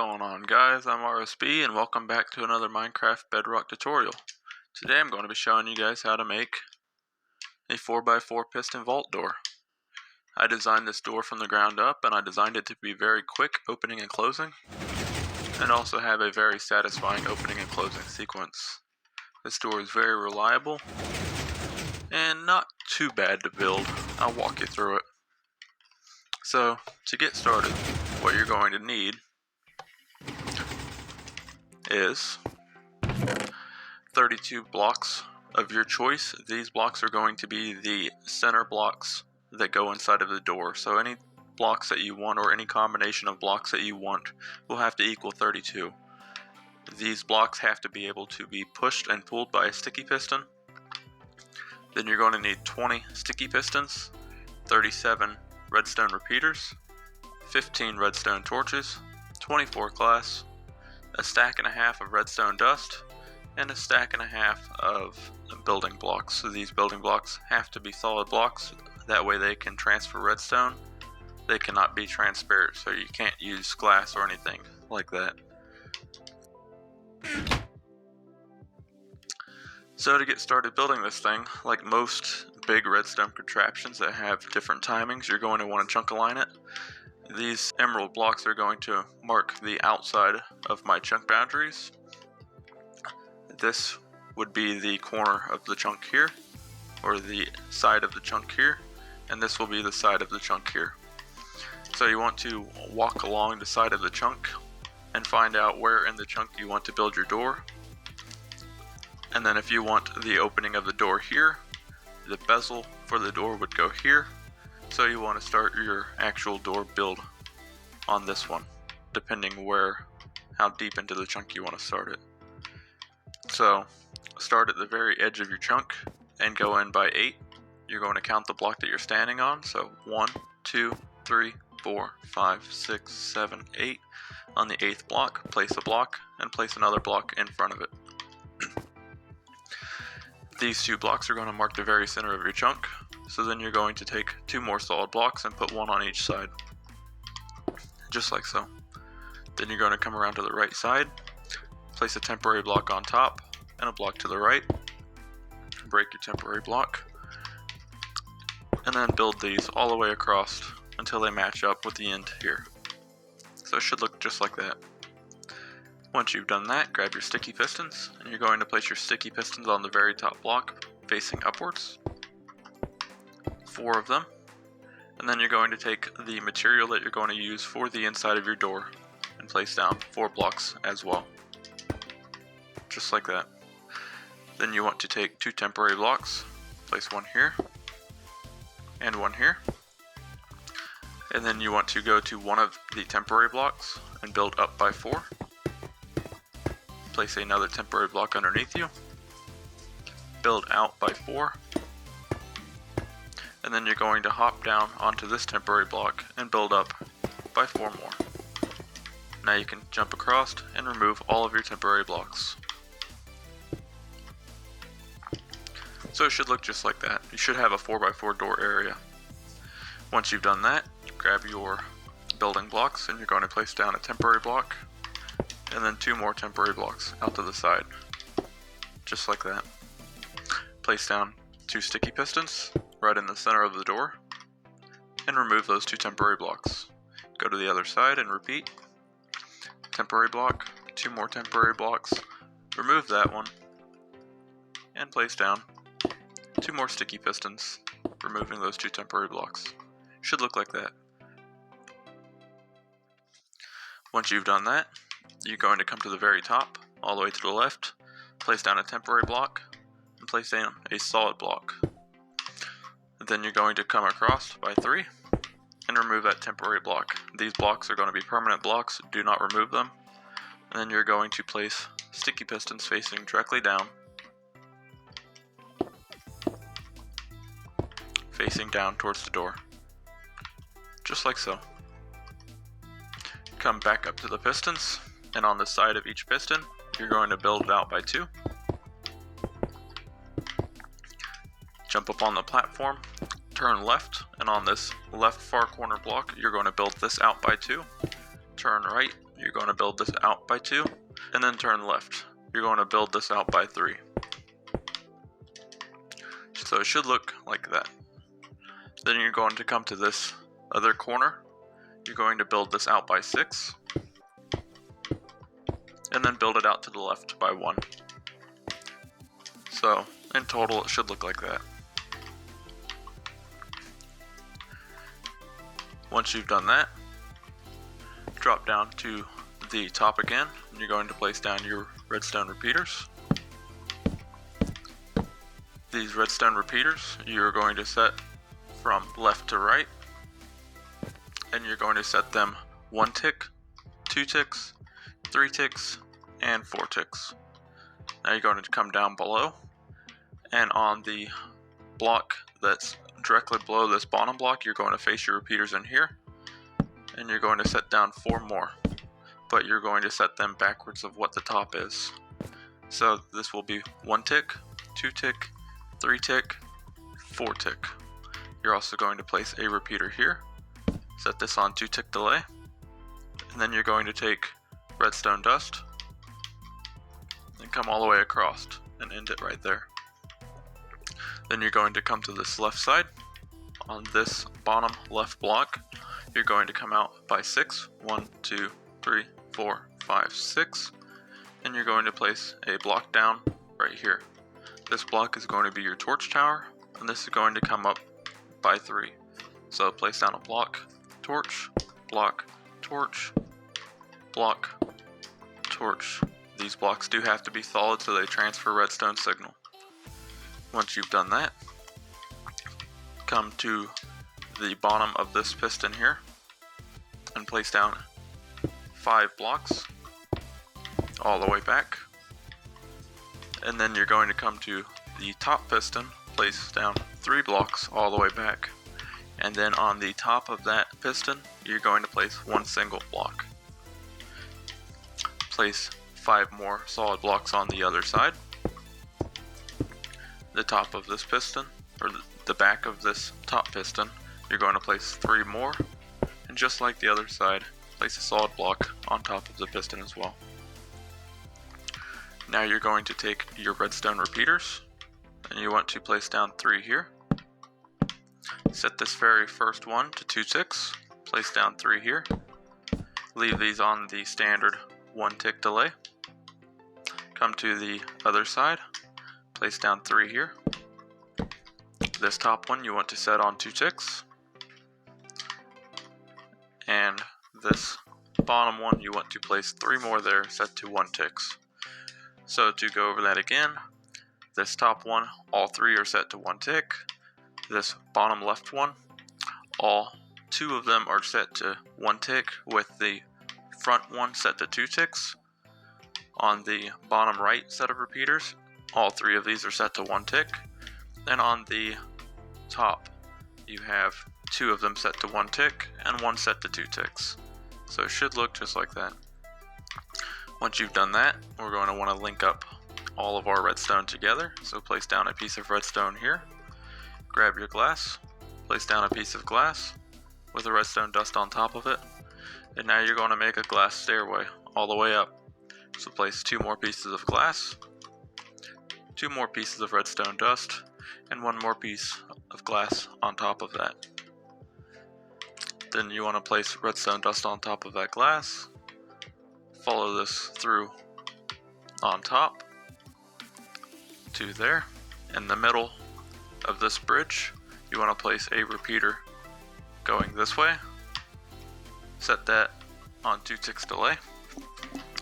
going on, guys? I'm RSB and welcome back to another Minecraft Bedrock tutorial. Today I'm going to be showing you guys how to make a 4x4 piston vault door. I designed this door from the ground up and I designed it to be very quick opening and closing and also have a very satisfying opening and closing sequence. This door is very reliable and not too bad to build. I'll walk you through it. So, to get started, what you're going to need is 32 blocks of your choice. These blocks are going to be the center blocks that go inside of the door. So any blocks that you want or any combination of blocks that you want will have to equal 32. These blocks have to be able to be pushed and pulled by a sticky piston. Then you're going to need 20 sticky pistons, 37 redstone repeaters, 15 redstone torches, 24 glass, a stack and a half of redstone dust, and a stack and a half of building blocks. So these building blocks have to be solid blocks, that way they can transfer redstone. They cannot be transparent, so you can't use glass or anything like that. So to get started building this thing, like most big redstone contraptions that have different timings, you're going to want to chunk align it. These emerald blocks are going to mark the outside of my chunk boundaries. This would be the corner of the chunk here, or the side of the chunk here, and this will be the side of the chunk here. So you want to walk along the side of the chunk and find out where in the chunk you want to build your door. And then if you want the opening of the door here, the bezel for the door would go here. So you want to start your actual door build on this one, depending how deep into the chunk you want to start it. So start at the very edge of your chunk and go in by 8. You're going to count the block that you're standing on. So 1, 2, 3, 4, 5, 6, 7, 8. On the 8th block, place a block and place another block in front of it. These two blocks are going to mark the very center of your chunk. So then you're going to take 2 more solid blocks and put one on each side. Just like so. Then you're going to come around to the right side, place a temporary block on top and a block to the right. Break your temporary block. And then build these all the way across until they match up with the end here. So it should look just like that. Once you've done that, grab your sticky pistons, and you're going to place your sticky pistons on the very top block, facing upwards. 4 of them. And then you're going to take the material that you're going to use for the inside of your door and place down 4 blocks as well. Just like that. Then you want to take 2 temporary blocks, place one here, and one here. And then you want to go to one of the temporary blocks and build up by 4. Place another temporary block underneath you, build out by 4, and then you're going to hop down onto this temporary block and build up by 4 more. Now you can jump across and remove all of your temporary blocks. So it should look just like that. You should have a 4x4 door area. Once you've done that, grab your building blocks and you're going to place down a temporary block and then 2 more temporary blocks out to the side. Just like that. Place down 2 sticky pistons right in the center of the door and remove those 2 temporary blocks. Go to the other side and repeat. Temporary block, 2 more temporary blocks, remove that one and place down 2 more sticky pistons, removing those 2 temporary blocks. Should look like that. Once you've done that, you're going to come to the very top, all the way to the left, place down a temporary block, and place down a solid block. Then you're going to come across by 3, and remove that temporary block. These blocks are going to be permanent blocks, do not remove them. And then you're going to place sticky pistons facing directly down, facing down towards the door. Just like so. Come back up to the pistons, and on the side of each piston, you're going to build it out by 2. Jump up on the platform, turn left, and on this left far corner block, you're going to build this out by 2. Turn right, you're going to build this out by 2, and then turn left. You're going to build this out by 3. So it should look like that. Then you're going to come to this other corner. You're going to build this out by 6, and then build it out to the left by 1. So in total it should look like that. Once you've done that, drop down to the top again, and you're going to place down your redstone repeaters. These redstone repeaters you're going to set from left to right, and you're going to set them 1 tick, 2 ticks, 3 ticks, and 4 ticks. Now you're going to come down below, and on the block that's directly below this bottom block, you're going to face your repeaters in here, and you're going to set down 4 more, but you're going to set them backwards of what the top is. So this will be 1 tick, 2 tick, 3 tick, 4 tick. You're also going to place a repeater here, set this on 2 tick delay, and then you're going to take redstone dust and come all the way across and end it right there. Then you're going to come to this left side. On this bottom left block, you're going to come out by 6. 1, 2, 3, 4, 5, 6. And you're going to place a block down right here. This block is going to be your torch tower, and this is going to come up by 3. So place down a block, torch, block, torch, block, torch. These blocks do have to be solid so they transfer redstone signal. Once you've done that, come to the bottom of this piston here and place down 5 blocks all the way back. And then you're going to come to the top piston, place down 3 blocks all the way back. And then on the top of that piston, you're going to place 1 single block. Place 5 more solid blocks on the other side. The top of this piston, or the back of this top piston, you're going to place 3 more, and just like the other side, place a solid block on top of the piston as well. Now you're going to take your redstone repeaters, and you want to place down 3 here. Set this very first one to 2 ticks, place down 3 here. Leave these on the standard 1 tick delay. Come to the other side, place down 3 here. This top one you want to set on 2 ticks. And this bottom one you want to place 3 more there, set to 1 ticks. So to go over that again, this top one, all 3 are set to 1 tick. This bottom left one, all 2 of them are set to 1 tick, with the front one set to 2 ticks. On the bottom right set of repeaters, all 3 of these are set to 1 tick. And on the top, you have 2 of them set to 1 tick and 1 set to 2 ticks. So it should look just like that. Once you've done that, we're going to want to link up all of our redstone together. So place down a piece of redstone here. Grab your glass, place down a piece of glass with a redstone dust on top of it. And now you're going to make a glass stairway all the way up. So place 2 more pieces of glass, 2 more pieces of redstone dust, and 1 more piece of glass on top of that. Then you want to place redstone dust on top of that glass. Follow this through on top to there. In the middle of this bridge, you want to place a repeater going this way. Set that on 2 ticks delay.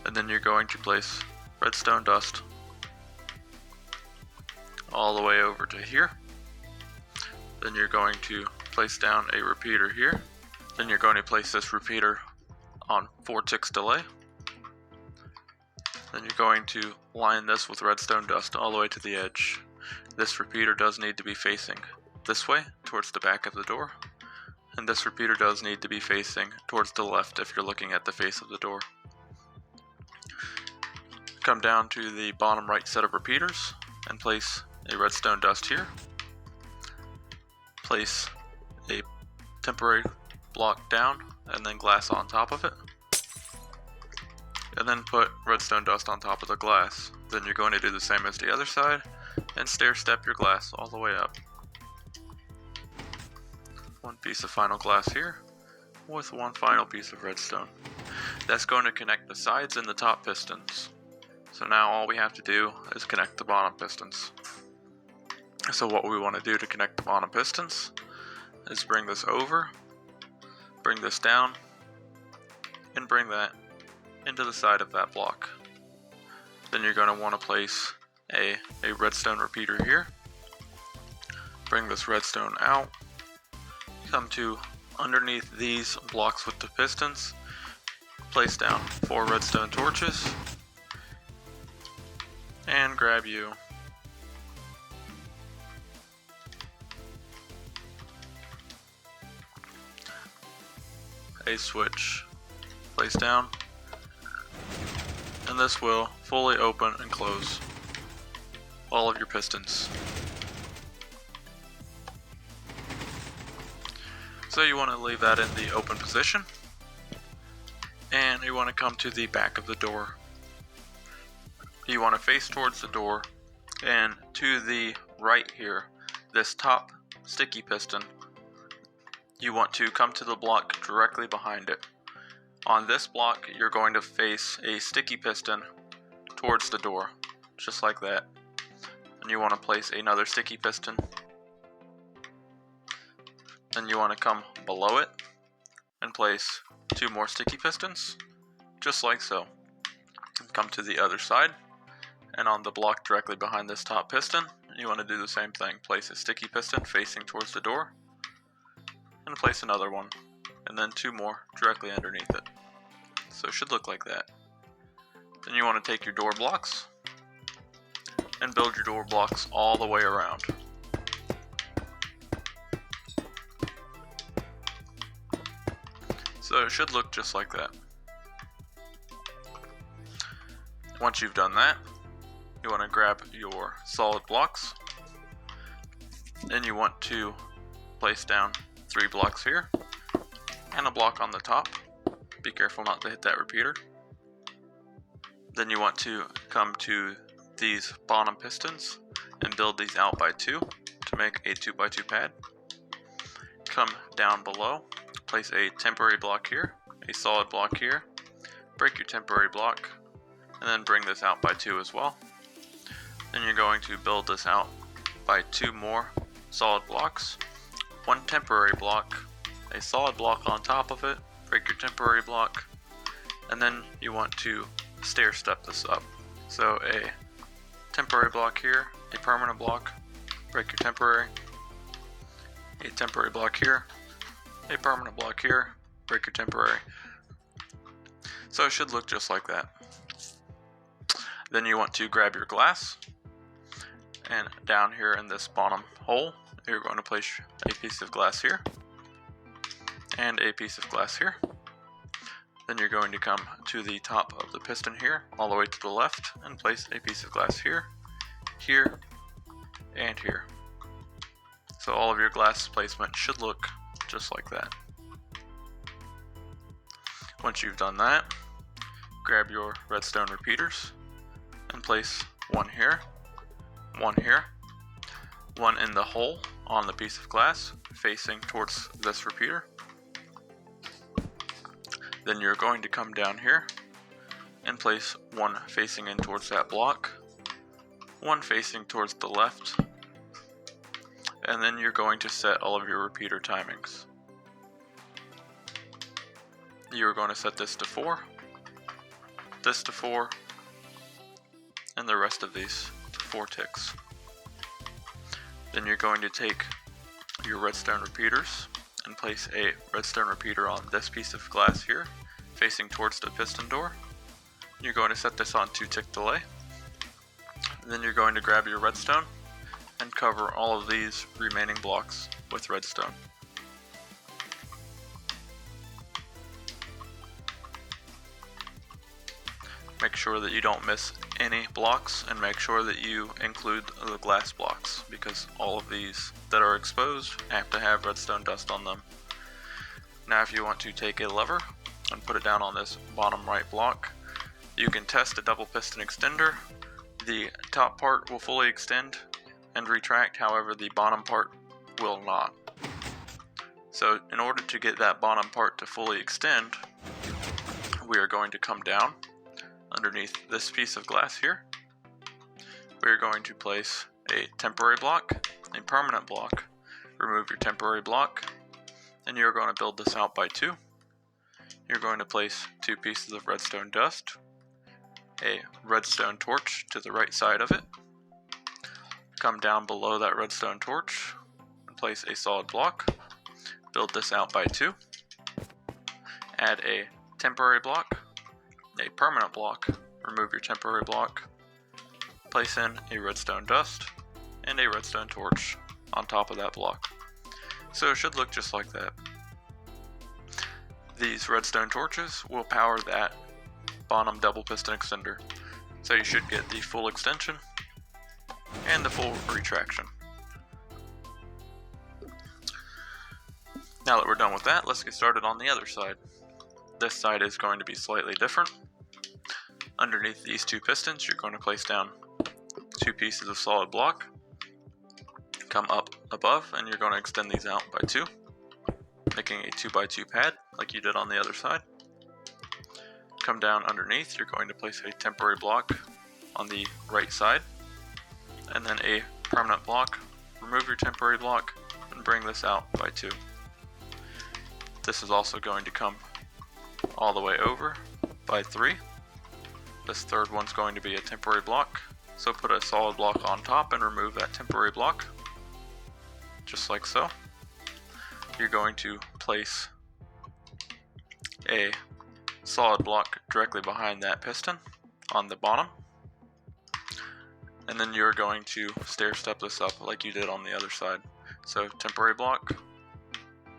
And then you're going to place redstone dust all the way over to here. Then you're going to place down a repeater here. Then you're going to place this repeater on 4 ticks delay. Then you're going to line this with redstone dust all the way to the edge. This repeater does need to be facing this way towards the back of the door. And this repeater does need to be facing towards the left if you're looking at the face of the door. Come down to the bottom right set of repeaters and place a redstone dust here. Place a temporary block down and then glass on top of it. and then put redstone dust on top of the glass. Then you're going to do the same as the other side and stair step your glass all the way up. One piece of final glass here with one final piece of redstone. That's going to connect the sides and the top pistons. So now all we have to do is connect the bottom pistons. So what we want to do to connect the bottom pistons is bring this over, bring this down, and bring that into the side of that block. Then you're going to want to place a redstone repeater here. Bring this redstone out, come to underneath these blocks with the pistons, place down 4 redstone torches, and grab you a switch. Place down, and this will fully open and close all of your pistons. So you want to leave that in the open position, and you want to come to the back of the door. You want to face towards the door, and to the right here, this top sticky piston, you want to come to the block directly behind it. On this block, you're going to face a sticky piston towards the door, just like that. And you want to place another sticky piston. Then you want to come below it and place 2 more sticky pistons, just like so. Come to the other side, and on the block directly behind this top piston, you want to do the same thing. Place a sticky piston facing towards the door, and place another one, and then 2 more directly underneath it. So it should look like that. Then you want to take your door blocks and build your door blocks all the way around. So it should look just like that. Once you've done that, you want to grab your solid blocks, and you want to place down 3 blocks here and a block on the top. Be careful not to hit that repeater. Then you want to come to these bottom pistons and build these out by 2 to make a 2x2 pad. Come down below, place a temporary block here, a solid block here, break your temporary block, and then bring this out by 2 as well. Then you're going to build this out by 2 more solid blocks, 1 temporary block, a solid block on top of it, break your temporary block, and then you want to stair step this up. So a temporary block here, a permanent block, break your temporary, a temporary block here, a permanent block here, break your temporary. So it should look just like that. Then you want to grab your glass, and down here in this bottom hole, you're going to place a piece of glass here and a piece of glass here. Then you're going to come to the top of the piston here, all the way to the left, and place a piece of glass here, here, and here. So all of your glass placement should look just like that. Once you've done that, grab your redstone repeaters and place 1 here, 1 here, 1 in the hole on the piece of glass facing towards this repeater. Then you're going to come down here and place 1 facing in towards that block, 1 facing towards the left, and then you're going to set all of your repeater timings. You're going to set this to 4, this to 4, and the rest of these to 4 ticks. Then you're going to take your redstone repeaters and place a redstone repeater on this piece of glass here, facing towards the piston door. You're going to set this on 2-tick delay. And then you're going to grab your redstone and cover all of these remaining blocks with redstone. Make sure that you don't miss any blocks, and make sure that you include the glass blocks, because all of these that are exposed have to have redstone dust on them. Now if you want to take a lever and put it down on this bottom right block, You can test a double piston extender. The top part will fully extend and retract, however the bottom part will not. So in order to get that bottom part to fully extend, we are going to come down underneath this piece of glass here. We are going to place a temporary block, a permanent block, remove your temporary block, and you're going to build this out by 2. You're going to place 2 pieces of redstone dust, a redstone torch to the right side of it, come down below that redstone torch, and place a solid block, build this out by 2, add a temporary block, a permanent block, remove your temporary block, place in a redstone dust, and a redstone torch on top of that block. So it should look just like that. These redstone torches will power that bottom double piston extender. So you should get the full extension and the full retraction. Now that we're done with that, let's get started on the other side. This side is going to be slightly different. Underneath these 2 pistons, you're going to place down 2 pieces of solid block. Come up above, and you're going to extend these out by 2, making a 2x2 pad like you did on the other side. Come down underneath, you're going to place a temporary block on the right side, and then a permanent block. Remove your temporary block and bring this out by 2. This is also going to come all the way over by 3. This third one's going to be a temporary block, so put a solid block on top and remove that temporary block, just like so. You're going to place a solid block directly behind that piston on the bottom, and then you're going to stair step this up like you did on the other side. So temporary block,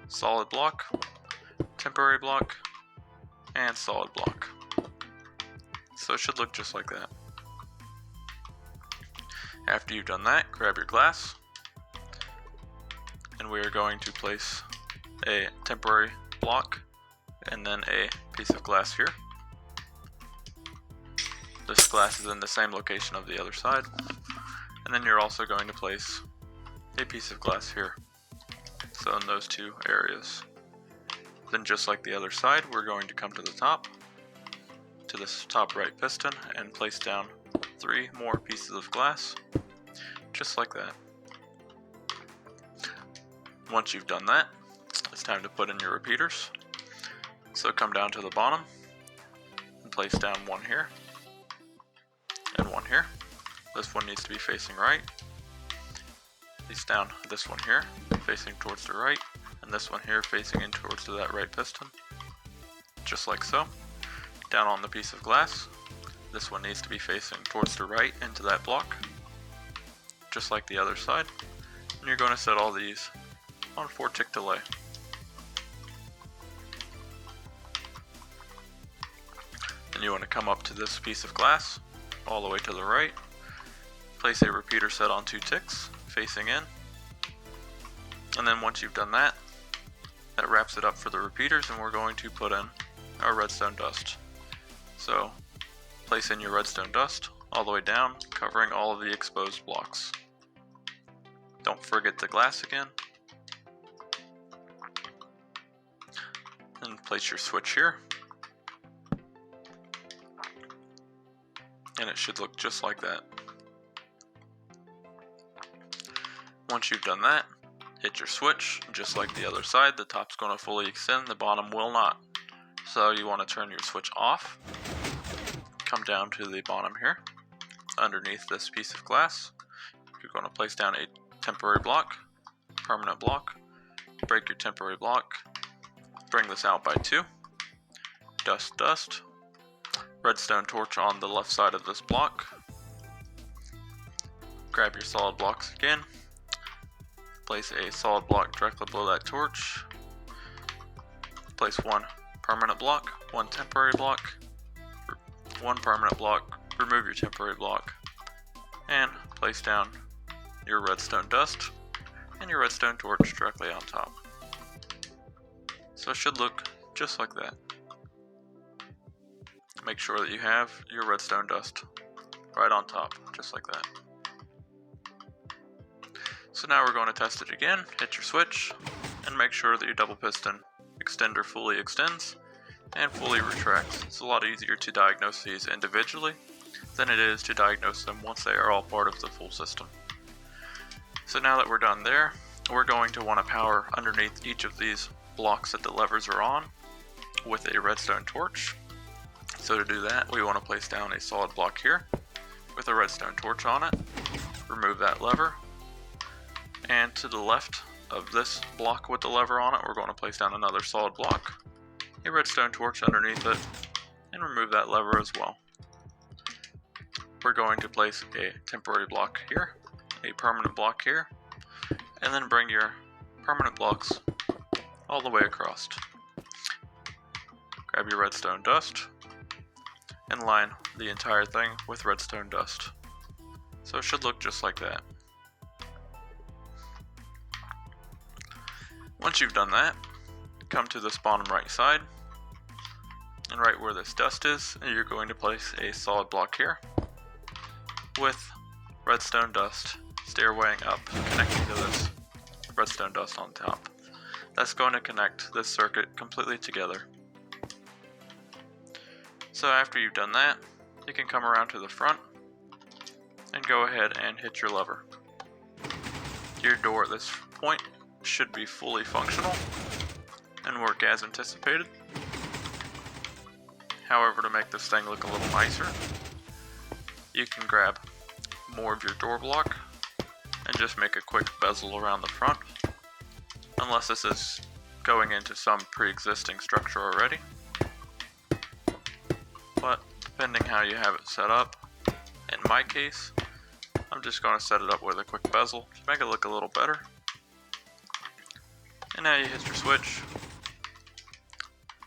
solid block, temporary block, and solid block. So it should look just like that. After you've done that, grab your glass, and we are going to place a temporary block and then a piece of glass here. This glass is in the same location of the other side, and then you're also going to place a piece of glass here, so in those 2 areas. Then just like the other side, we're going to come to the top, to this top right piston, and place down 3 more pieces of glass, just like that. Once you've done that, it's time to put in your repeaters. So come down to the bottom and place down 1 here and 1 here. This one needs to be facing right. Place down this one here, facing towards the right, and this one here facing in towards that right piston, just like so. Down on the piece of glass, this one needs to be facing towards the right into that block, just like the other side. And you're going to set all these on 4-tick delay. And you want to come up to this piece of glass, all the way to the right, place a repeater set on 2 ticks, facing in, and then once you've done that, that wraps it up for the repeaters, and we're going to put in our redstone dust. So place in your redstone dust all the way down, covering all of the exposed blocks. Don't forget the glass again. And place your switch here. And it should look just like that. Once you've done that, hit your switch. Just like the other side, the top's going to fully extend, the bottom will not. So you want to turn your switch off. Come down to the bottom here. Underneath this piece of glass, you're going to place down a temporary block, permanent block, break your temporary block, bring this out by 2, dust, dust, redstone torch on the left side of this block, grab your solid blocks again, place a solid block directly below that torch, place 1 permanent block, 1 temporary block, 1 permanent block, remove your temporary block, and place down your redstone dust and your redstone torch directly on top. So it should look just like that. make sure that you have your redstone dust right on top, just like that. So now we're going to test it again. Hit your switch and make sure that your double piston extender fully extends and fully retracts. It's a lot easier to diagnose these individually than it is to diagnose them once they are all part of the full system. So now that we're done there, we're going to want to power underneath each of these blocks that the levers are on with a redstone torch. So to do that, we want to place down a solid block here with a redstone torch on it, remove that lever, and to the left of this block with the lever on it, we're going to place down another solid block, a redstone torch underneath it, and remove that lever as well. We're going to place a temporary block here, a permanent block here, and then bring your permanent blocks all the way across. Grab your redstone dust and line the entire thing with redstone dust. So it should look just like that. Once you've done that, come to this bottom right side, and right where this dust is, you're going to place a solid block here with redstone dust stairwaying up, connecting to this redstone dust on top. That's going to connect this circuit completely together. So after you've done that, you can come around to the front and go ahead and hit your lever. Your door at this point should be fully functional and work as anticipated. However, to make this thing look a little nicer, you can grab more of your door block and just make a quick bezel around the front, unless this is going into some pre-existing structure already. But depending how you have it set up, in my case, I'm just going to set it up with a quick bezel to make it look a little better. And now you hit your switch,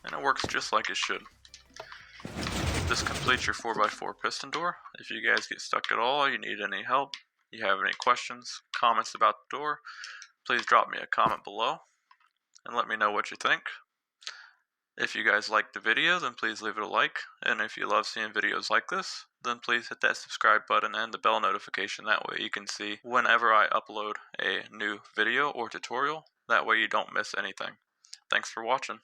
and it works just like it should. This completes your 4x4 piston door. If you guys get stuck at all, you need any help, you have any questions, comments about the door, please drop me a comment below and let me know what you think. If you guys liked the video, then please leave it a like, and if you love seeing videos like this, then please hit that subscribe button and the bell notification. That way you can see whenever I upload a new video or tutorial. That way you don't miss anything. Thanks for watching.